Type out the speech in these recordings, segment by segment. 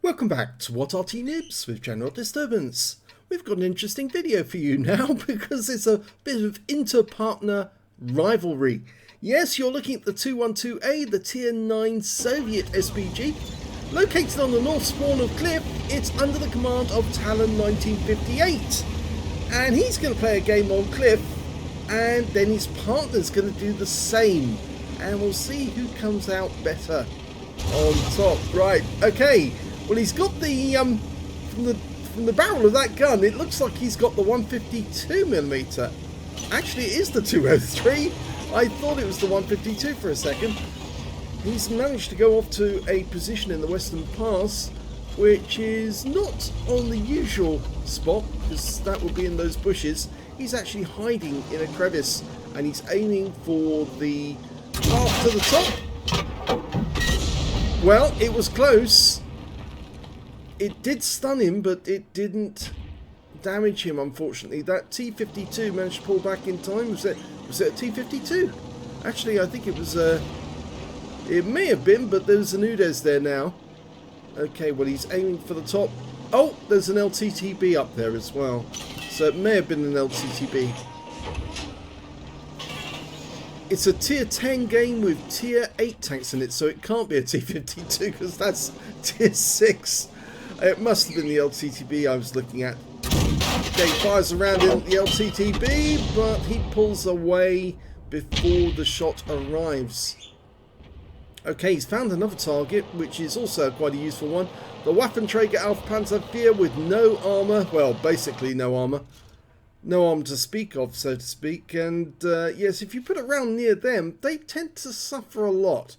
Welcome back to What Arty Noobs with General Disturbance. We've got an interesting video for you now because it's a bit of inter-partner rivalry. Yes, you're looking at the 212A, the Tier 9 Soviet SPG. Located on the north spawn of Cliff, it's under the command of talon1958. And he's going to play a game on Cliff, and then his partner's going to do the same. And we'll see who comes out better on top. Right, okay. Well, he's got the, from the barrel of that gun, it looks like he's got the 152mm. Actually, it is the 203. I thought it was the 152 for a second. He's managed to go off to a position in the Western Pass, which is not on the usual spot, because that would be in those bushes. He's actually hiding in a crevice, and he's aiming for the path to the top. Well, it was close. It did stun him, but it didn't damage him, unfortunately. That T-52 managed to pull back in time. Was it a T-52? Actually, I think it was it may have been, but there's an Udes there now. Okay, well, he's aiming for the top. Oh, there's an LTTB up there as well. So it may have been an LTTB. It's a Tier 10 game with Tier 8 tanks in it, so it can't be a T-52 because that's Tier 6. It must have been the LTTB I was looking at. Okay, he fires around in the LTTB, but he pulls away before the shot arrives. Okay, he's found another target, which is also quite a useful one. The Waffenträger Alpha Panzer IV with no armour. Well, basically no armour. No armour to speak of, so to speak. And yes, if you put it around near them, they tend to suffer a lot.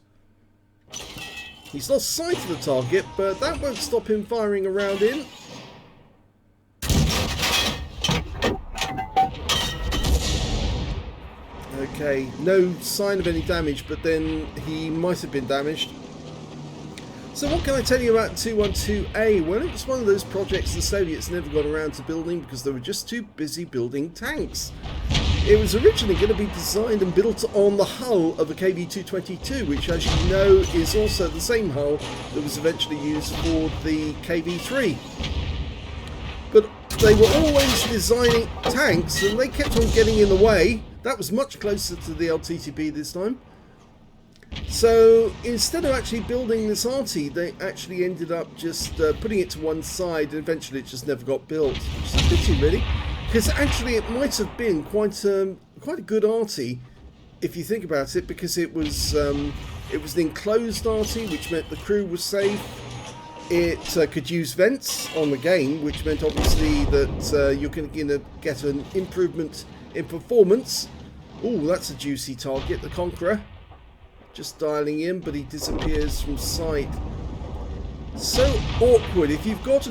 He's lost sight of the target, but that won't stop him firing around in. Okay, no sign of any damage, but then he might have been damaged. So what can I tell you about 212A? Well, it was one of those projects the Soviets never got around to building because they were just too busy building tanks. It was originally going to be designed and built on the hull of the KV-222, which, as you know, is also the same hull that was eventually used for the KV-3. But they were always designing tanks, and they kept on getting in the way. That was much closer to the LTTB this time. So instead of actually building this Arty, they actually ended up just putting it to one side, and eventually it just never got built. Which is a pity, really. Because actually it might have been quite a good Arty, if you think about it, because it was an enclosed Arty, which meant the crew was safe. It could use vents on the game, which meant obviously that you're going to get an improvement in performance. Oh, that's a juicy target, the Conqueror. Just dialing in, but he disappears from sight. So awkward. If you've got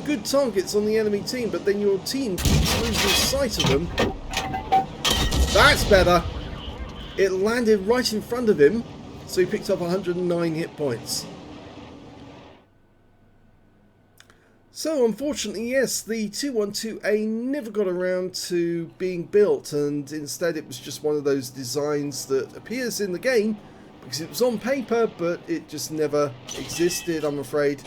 good targets on the enemy team, but then your team keeps losing sight of them. That's better. It landed right in front of him, so he picked up 109 hit points. So unfortunately, yes, the 212A never got around to being built, and instead it was just one of those designs that appears in the game because it was on paper, but it just never existed, I'm afraid.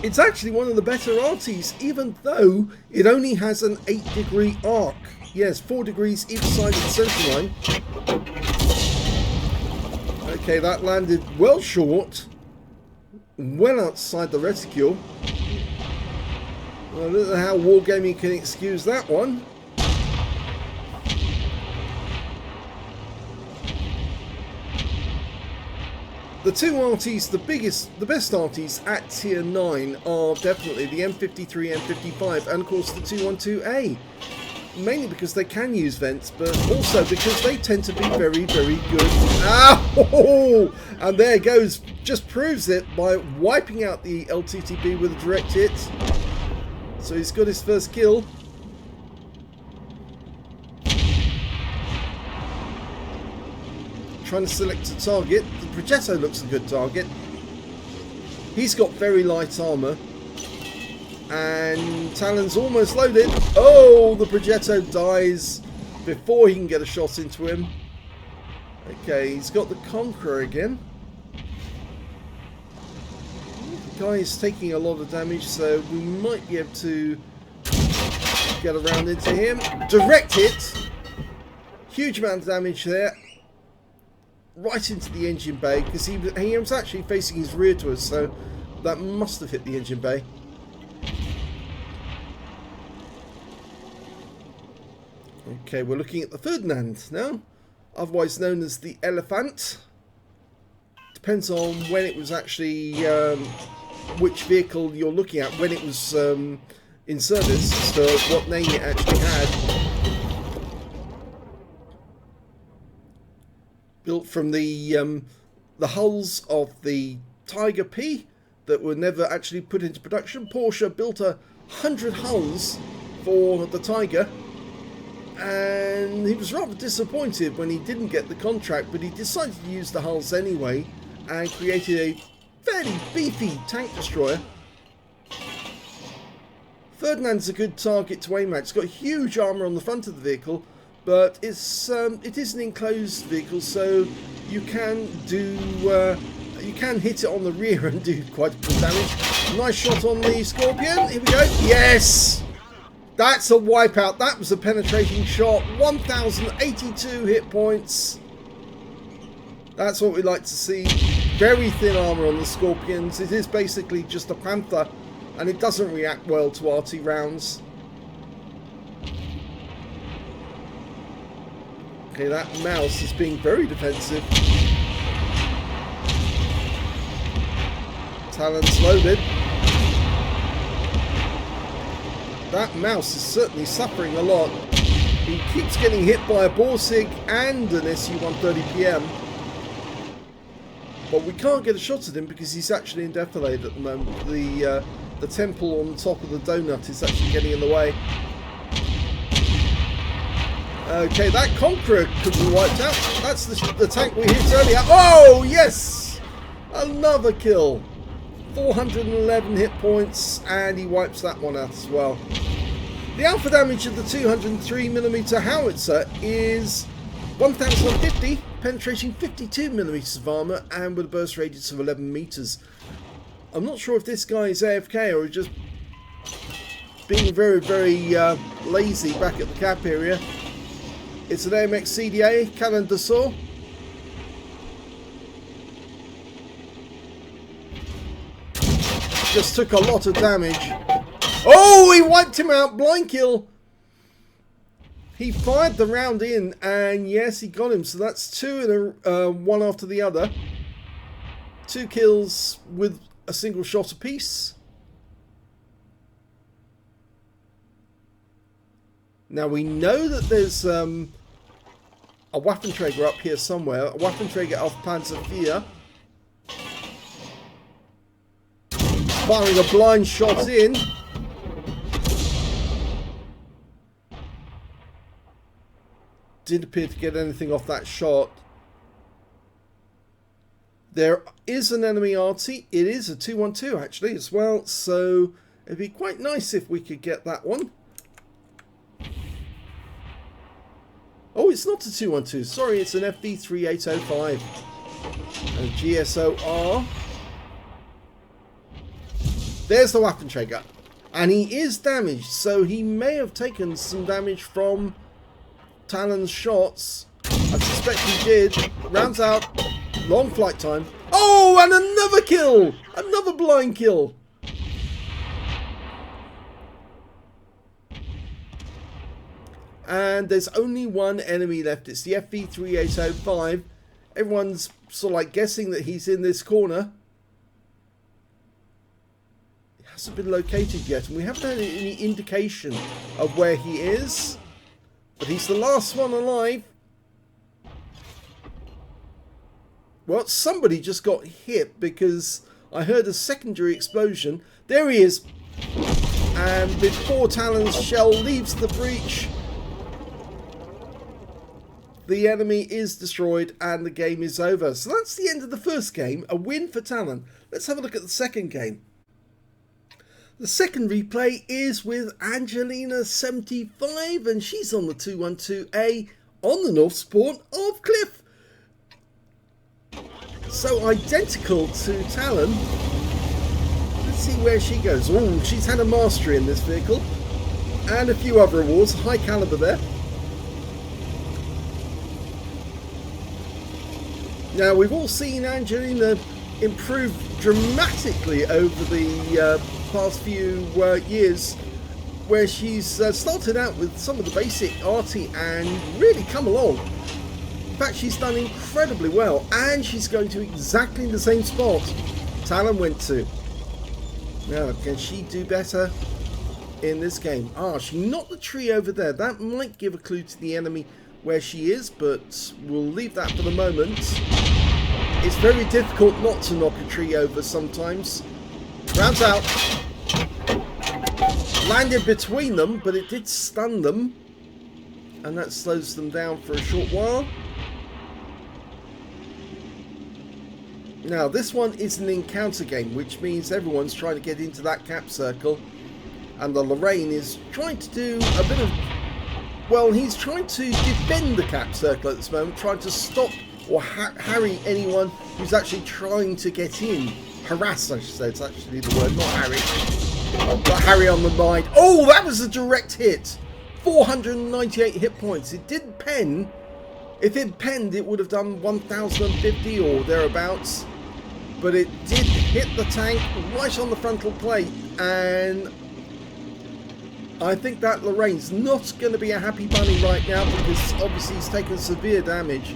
It's actually one of the better Artys, even though it only has an 8-degree arc. Yes, 4 degrees each side of the center line. Okay, that landed well short, well outside the reticule. Well, I don't know how Wargaming can excuse that one. The two Artys, the best Artys at Tier 9 are definitely the M53, M55, and of course the 212A. Mainly because they can use vents, but also because they tend to be very, very good. Ow! And there it goes, just proves it by wiping out the LTTB with a direct hit. So he's got his first kill. Trying to select a target. The Progetto looks a good target. He's got very light armour. And Talon's almost loaded. Oh, the Progetto dies before he can get a shot into him. Okay, he's got the Conqueror again. guy is taking a lot of damage, so we might be able to get around into him. Direct hit. Huge amount of damage there. Right into the engine bay, because he was actually facing his rear to us, so that must have hit the engine bay. Okay, we're looking at the Ferdinand now, otherwise known as the Elephant. Depends on when it was actually, which vehicle you're looking at, when it was in service, as to what name it actually had. Built from the hulls of the Tiger P that were never actually put into production. Porsche built 100 hulls for the Tiger, and he was rather disappointed when he didn't get the contract, but he decided to use the hulls anyway and created a fairly beefy tank destroyer. Ferdinand's a good target to aim at. It's got huge armour on the front of the vehicle, but it is an enclosed vehicle, so you can hit it on the rear and do quite a bit of damage. Nice shot on the Scorpion. Here we go. Yes! That's a wipeout. That was a penetrating shot. 1,082 hit points. That's what we like to see. Very thin armour on the Scorpions. It is basically just a Panther, and it doesn't react well to Arty rounds. Okay, that mouse is being very defensive. Talon's loaded. That mouse is certainly suffering a lot. He keeps getting hit by a Borsig and an SU-130PM. But we can't get a shot at him because he's actually in defilade at the moment. The temple on the top of the donut is actually getting in the way. Okay, that Conqueror could be wiped out. That's the tank we hit earlier. Oh, yes! Another kill. 411 hit points, and he wipes that one out as well. The alpha damage of the 203mm howitzer is 1,050, penetrating 52mm of armour, and with a burst radius of 11 meters. I'm not sure if this guy is AFK or just being very, very lazy back at the cap area. It's an AMX CDA, Canon Dassault. Just took a lot of damage. Oh, he wiped him out. Blind kill. He fired the round in, and yes, he got him. So that's two in one after the other. 2 kills with a single shot apiece. Now we know that there's a Waffenträger up here somewhere. A Waffenträger auf Panzer IV. Firing a blind shot in. Didn't appear to get anything off that shot. There is an enemy Arty. It is a 212 actually as well. So it'd be quite nice if we could get that one. Oh, it's not a 212. Sorry, it's an FV3805. And GSOR. There's the Waffenträger. And he is damaged, so he may have taken some damage from Talon's shots. I suspect he did. Rounds out. Long flight time. Oh, and another kill! Another blind kill. And there's only one enemy left. It's the FV3805. Everyone's sort of like guessing that he's in this corner. He hasn't been located yet, and we haven't had any indication of where he is. But he's the last one alive. Well, somebody just got hit because I heard a secondary explosion. There he is. And before Talon's shell leaves the breach, the enemy is destroyed and the game is over. So that's the end of the first game. A win for Talon. Let's have a look at the second game. The second replay is with Angelina75, and she's on the 212A on the north spawn of Cliff. So identical to Talon. see where she goes. Oh, she's had a mastery in this vehicle. And a few other awards. High caliber there. Now, we've all seen Angelina improve dramatically over the past few years, where she's started out with some of the basic Arty and really come along. In fact, she's done incredibly well, and she's going to exactly the same spot Talon went to. Now, can she do better in this game? Ah, she knocked the tree over there. That might give a clue to the enemy where she is, but we'll leave that for the moment. It's very difficult not to knock a tree over sometimes. Rounds out. Landed between them, but it did stun them. And that slows them down for a short while. Now, this one is an encounter game, which means everyone's trying to get into that cap circle. And the Lorraine is trying to do a bit of... Well, he's trying to defend the cap circle at this moment, trying to stop or harry anyone who's actually trying to get in. Harass, I should say. It's actually the word, not harry. But harry on the mind. Oh, that was a direct hit. 498 hit points. It did pen. If it penned, it would have done 1050 or thereabouts. But it did hit the tank right on the frontal plate. And I think that Lorraine's not going to be a happy bunny right now, because obviously he's taken severe damage.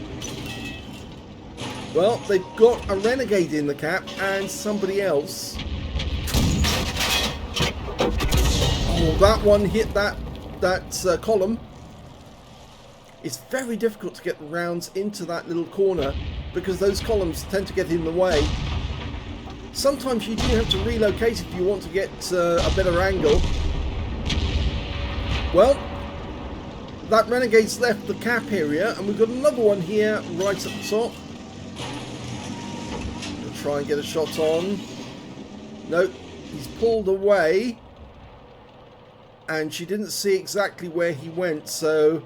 Well, they've got a renegade in the cap and somebody else. Oh, that one hit that column. It's very difficult to get rounds into that little corner because those columns tend to get in the way. Sometimes you do have to relocate if you want to get a better angle. Well, that renegade's left the cap area, and we've got another one here right at the top. We'll try and get a shot on. Nope, he's pulled away, and she didn't see exactly where he went, so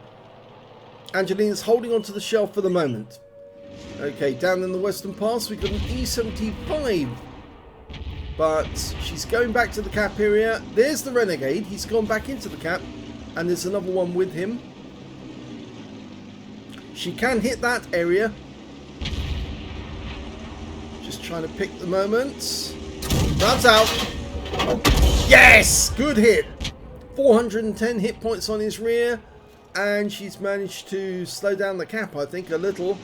Angelina's holding onto the shelf for the moment. Okay, down in the western pass we've got an E75, but she's going back to the cap area. There's the renegade. He's gone back into the cap, and there's another one with him. She can hit that area. Just trying to pick the moment. Runs out. Yes! Good hit. 410 hit points on his rear. And she's managed to slow down the cap, I think, a little.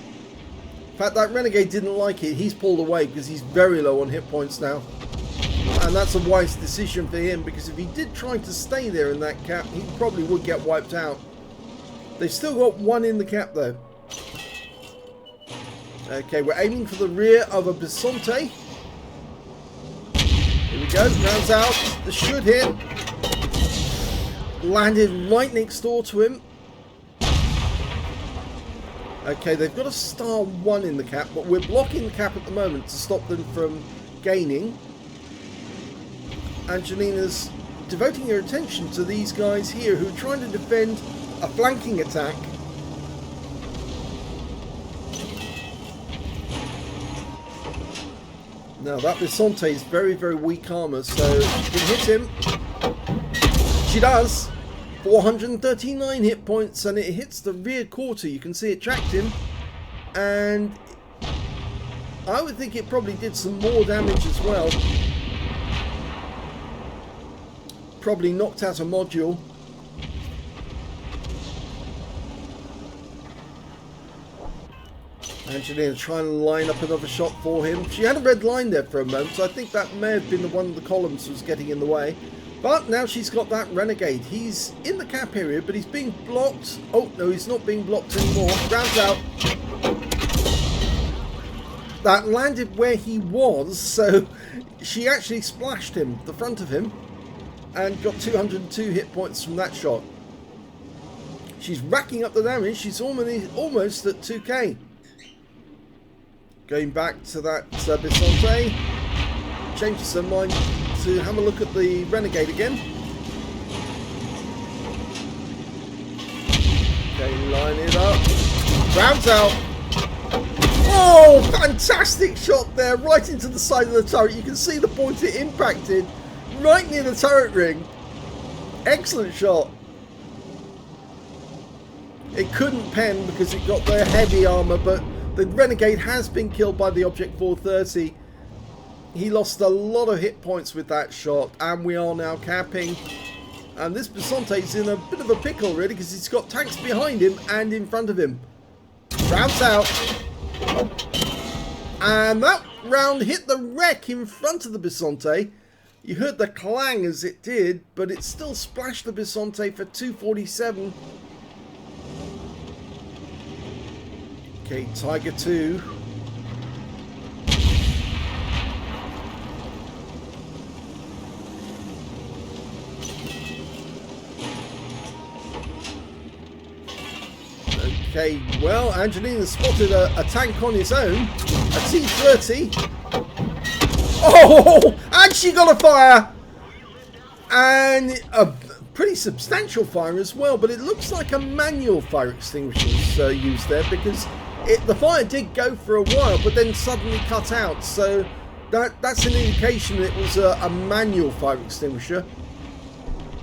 In fact, that renegade didn't like it. He's pulled away because he's very low on hit points now. And that's a wise decision for him, because if he did try to stay there in that cap, he probably would get wiped out. They've still got one in the cap, though. Okay, we're aiming for the rear of a Bisonte. Here we go. Rounds out. This should hit. Landed right next door to him. Okay, they've got a star 1 in the cap, but we're blocking the cap at the moment to stop them from gaining. Angelina's devoting her attention to these guys here who are trying to defend a flanking attack. Now that Bisonte is very, very weak armor, so she can hit him. She does. 439 hit points, and it hits the rear quarter. You can see it tracked him, and I would think it probably did some more damage as well. Probably knocked out a module. Angelina trying to line up another shot for him. She had a red line there for a moment, so I think that may have been the one of the columns was getting in the way. But now she's got that renegade. He's in the cap area, but he's being blocked. Oh, no, he's not being blocked anymore. Rounds out. That landed where he was, so she actually splashed him, the front of him, and got 202 hit points from that shot. She's racking up the damage. She's almost at 2k. Going back to that Bisonte. Changes her mind to have a look at the renegade again. Okay, line it up. Rounds out. Oh, fantastic shot there, right into the side of the turret. You can see the point it impacted, right near the turret ring. Excellent shot. It couldn't pen because it got the heavy armor, but the Renegade has been killed by the Object 430. He lost a lot of hit points with that shot, and we are now capping. And this Bisonte's in a bit of a pickle, really, because he's got tanks behind him and in front of him. Rounds out. And that round hit the wreck in front of the Bisonte. You heard the clang as it did, but it still splashed the Bisonte for 247. Okay, Tiger 2. Okay, well, Angelina spotted a tank on his own, a T-30. Oh, and she got a fire! And a pretty substantial fire as well, but it looks like a manual fire extinguisher was used there, because the fire did go for a while, but then suddenly cut out. So that's an indication it was a manual fire extinguisher.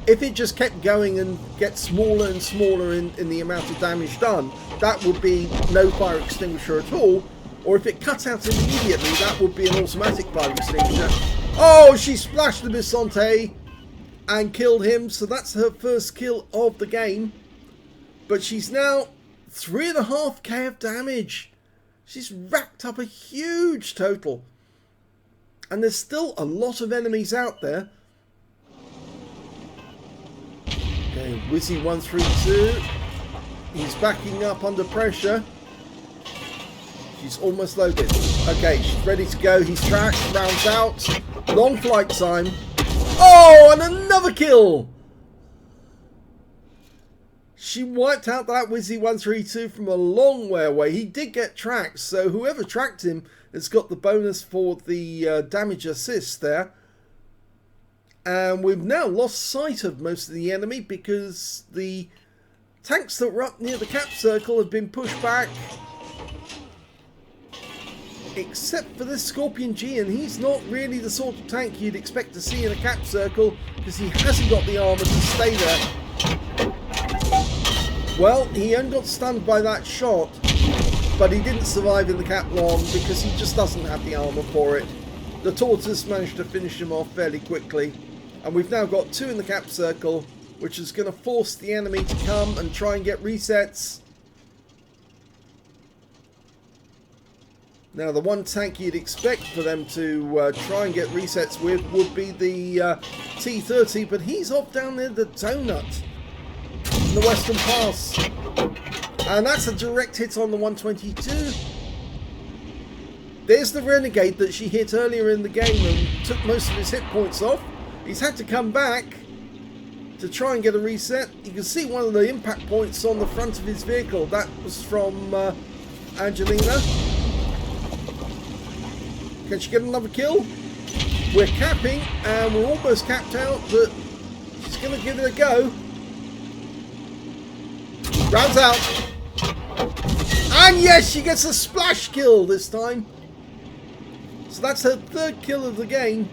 If it just kept going and gets smaller and smaller in the amount of damage done, that would be no fire extinguisher at all. Or if it cut out immediately, that would be an automatic fire extinguisher. Oh, she splashed the Bisonte and killed him. So that's her first kill of the game. But she's now 3.5k of damage. She's racked up a huge total. And there's still a lot of enemies out there. Okay, Wizzy132. He's backing up under pressure. She's almost loaded. Okay, she's ready to go. He's tracked, rounds out. Long flight time. Oh, and another kill! She wiped out that Wizzy132 from a long way away. He did get tracked, so whoever tracked him has got the bonus for the damage assist there. And we've now lost sight of most of the enemy because the tanks that were up near the cap circle have been pushed back. Except for this Scorpion G, and he's not really the sort of tank you'd expect to see in a cap circle because he hasn't got the armor to stay there. Well, he only got stunned by that shot, but he didn't survive in the cap long because he just doesn't have the armor for it. The Tortoise managed to finish him off fairly quickly. And we've now got 2 in the cap circle, which is going to force the enemy to come and try and get resets. Now, the one tank you'd expect for them to try and get resets with would be the T-30, but he's off down near the Donut in the Western Pass. And that's a direct hit on the 122. There's the Renegade that she hit earlier in the game and took most of his hit points off. He's had to come back to try and get a reset. You can see one of the impact points on the front of his vehicle. That was from Angelina. Can she get another kill? We're capping and we're almost capped out, but she's going to give it a go. Rounds out. And yes, she gets a splash kill this time. So that's her 3rd kill of the game.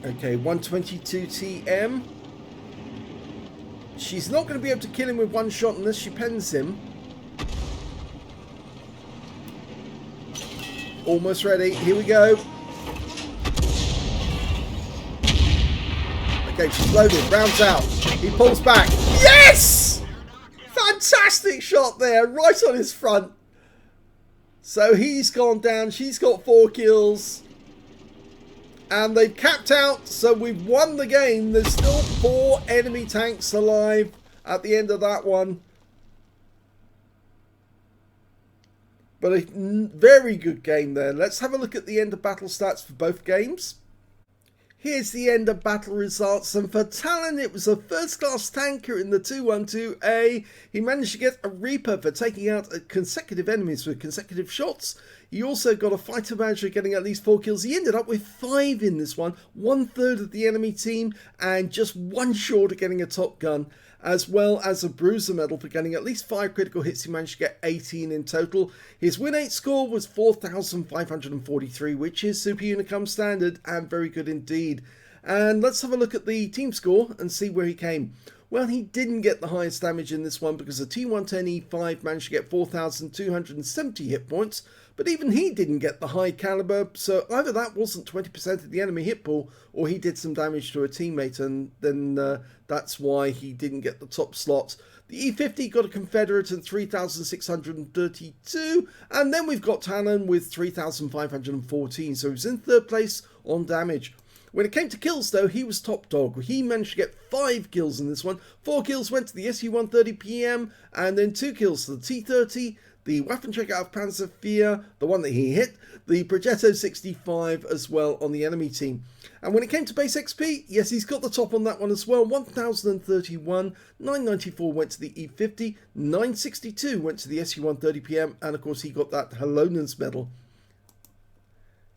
Okay, 122 TM. She's not going to be able to kill him with one shot unless she pens him. Almost ready. Here we go. Okay, she's loaded. Rounds out. He pulls back. Yes! Fantastic shot there. Right on his front. So he's gone down. She's got 4 kills. And they've capped out, so we've won the game. There's still 4 enemy tanks alive at the end of that one. But a very good game there. Let's have a look at the end of battle stats for both games. Here's the end of battle results, and for Talon it was a first class tanker in the 212A. He managed to get a Reaper for taking out consecutive enemies with consecutive shots. He also got a fighter manager getting at least 4 kills. He ended up with 5 in this one, 1/3 of the enemy team, and just 1 short of getting a top gun. as well as a bruiser medal for getting at least 5 critical hits. He managed to get 18 in total. His win 8 score was 4,543, which is Super Unicum standard and very good indeed. And let's have a look at the team score and see where he came. Well, he didn't get the highest damage in this one because the T110E5 managed to get 4,270 hit points, but even he didn't get the high caliber, so either that wasn't 20% of the enemy hit pool, or he did some damage to a teammate, and then that's why he didn't get the top slot. The E50 got a Confederate and 3,632, and then we've got Talon with 3,514, so he's in third place on damage. When it came to kills, though, he was top dog. He managed to get 5 kills in this one. 4 kills went to the SU-130PM, and then 2 kills to the T-30, the Waffenträger auf Panzer IV, the one that he hit, the Progetto 65 as well on the enemy team. And when it came to base XP, yes, he's got the top on that one as well. 1,031, 994 went to the E50, 962 went to the SU-130PM, and of course he got that Halonens medal.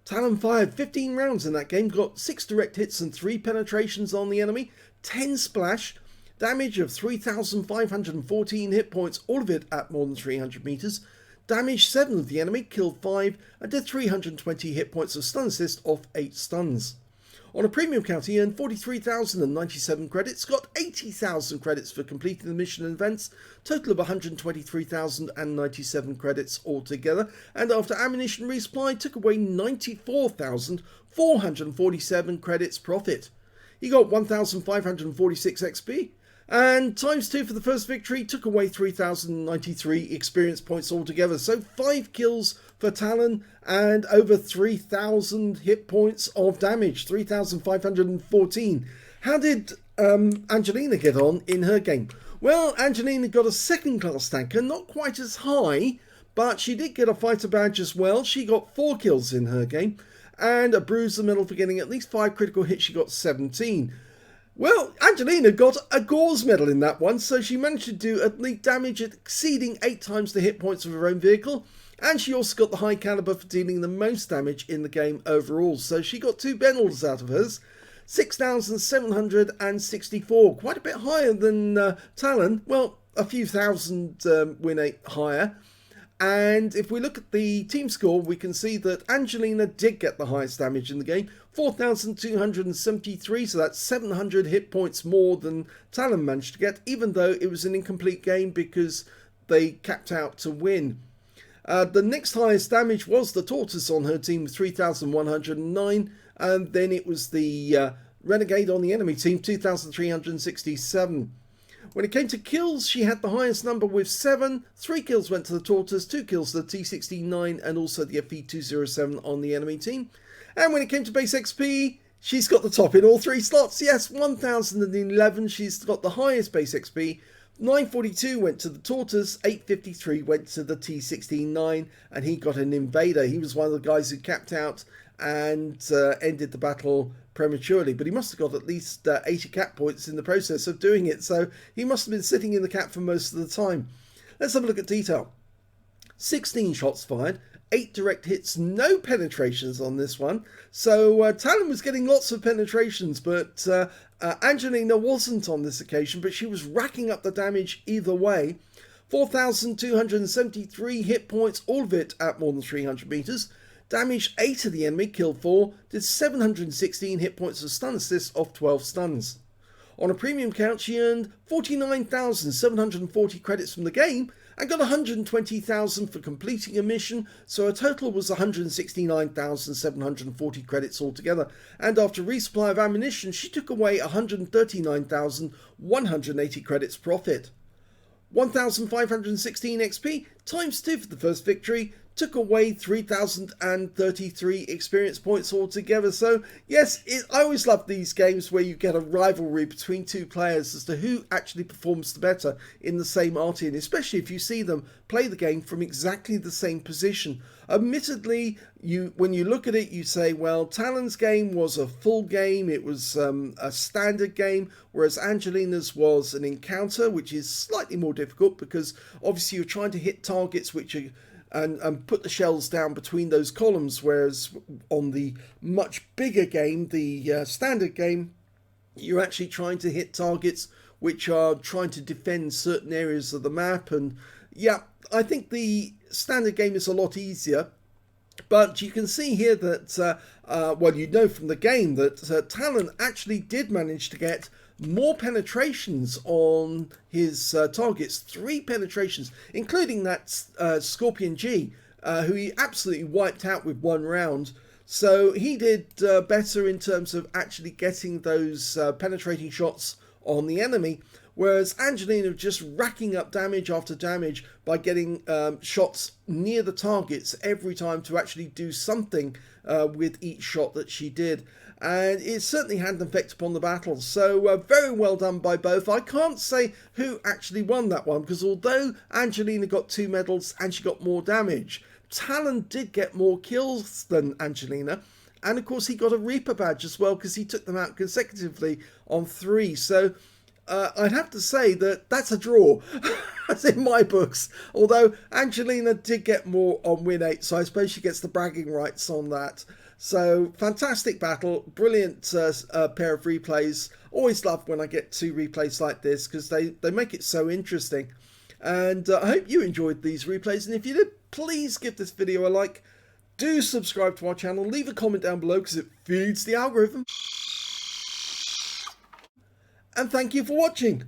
Talon fired 15 rounds in that game, got 6 direct hits and 3 penetrations on the enemy, 10 splash, damage of 3,514 hit points, all of it at more than 300 meters, damaged 7 of the enemy, killed 5, and did 320 hit points of stun assist off 8 stuns. On a premium count, he earned 43,097 credits, got 80,000 credits for completing the mission and events, total of 123,097 credits altogether, and after ammunition resupply, took away 94,447 credits profit. He got 1,546 XP, and times 2 for the first victory, took away 3,093 experience points altogether. So 5 kills for Talon and over 3,000 hit points of damage, 3,514. How did Angelina get on in her game? Well, Angelina got a second class tanker, not quite as high, but she did get a fighter badge as well. She got 4 kills in her game, and a bruiser medal for getting at least 5 critical hits. She got 17. Well, Angelina got a Gauze medal in that one, so she managed to do at least damage exceeding 8 times the hit points of her own vehicle, and she also got the high caliber for dealing the most damage in the game overall, so she got 2 medals out of hers, 6,764, quite a bit higher than Talon, well, a few thousand win rate higher. And if we look at the team score, we can see that Angelina did get the highest damage in the game, 4,273, so that's 700 hit points more than Talon managed to get, even though it was an incomplete game because they capped out to win. The next highest damage was the Tortoise on her team with 3,109, and then it was the Renegade on the enemy team, 2,367. When it came to kills, she had the highest number with 7. 3 kills went to the Tortoise, 2 kills to the T69 and also the FE207 on the enemy team. And when it came to base XP, she's got the top in all 3 slots. Yes, 1,011, she's got the highest base XP. 942 went to the Tortoise, 853 went to the T69, and he got an Invader. He was one of the guys who capped out and ended the battle prematurely, but he must have got at least 80 cap points in the process of doing it, so he must have been sitting in the cap for most of the time. Let's have a look at detail. 16 shots fired, 8 direct hits, no penetrations on this one, so Talon was getting lots of penetrations, but Angelina wasn't on this occasion, but she was racking up the damage either way. 4,273 hit points, all of it at more than 300 meters. Damaged 8 of the enemy, killed 4, did 716 hit points of stun assist off 12 stuns. On a premium count, she earned 49,740 credits from the game and got 120,000 for completing a mission, so her total was 169,740 credits altogether. And after resupply of ammunition, she took away 139,180 credits profit. 1,516 XP times 2 for the first victory, took away 3,033 experience points altogether. So yes, I always love these games where you get a rivalry between 2 players as to who actually performs the better in the same Arty, and especially if you see them play the game from exactly the same position. Admittedly, when you look at it, you say, well, Talon's game was a full game, it was a standard game, whereas Angelina's was an encounter, which is slightly more difficult because obviously you're trying to hit targets which are and put the shells down between those columns, whereas on the much bigger game, the standard game, you're actually trying to hit targets which are trying to defend certain areas of the map. And yeah, I think the standard game is a lot easier. But you can see here that, well, you know from the game that Talon actually did manage to get more penetrations on his targets, 3 penetrations, including that Scorpion G, who he absolutely wiped out with 1 round. So he did better in terms of actually getting those penetrating shots on the enemy, whereas Angelina was just racking up damage after damage by getting shots near the targets every time to actually do something with each shot that she did. And it certainly had an effect upon the battle. So very well done by both. I can't say who actually won that one, because although Angelina got 2 medals and she got more damage, Talon did get more kills than Angelina. And of course he got a Reaper badge as well, because he took them out consecutively on 3. So I'd have to say that that's a draw. That's in my books. Although Angelina did get more on win 8, so I suppose she gets the bragging rights on that. So fantastic battle, brilliant pair of replays. Always love when I get 2 replays like this, because they make it so interesting. And I hope you enjoyed these replays, and if you did, please give this video a like. Do subscribe to our channel, leave a comment down below because it feeds the algorithm. And thank you for watching.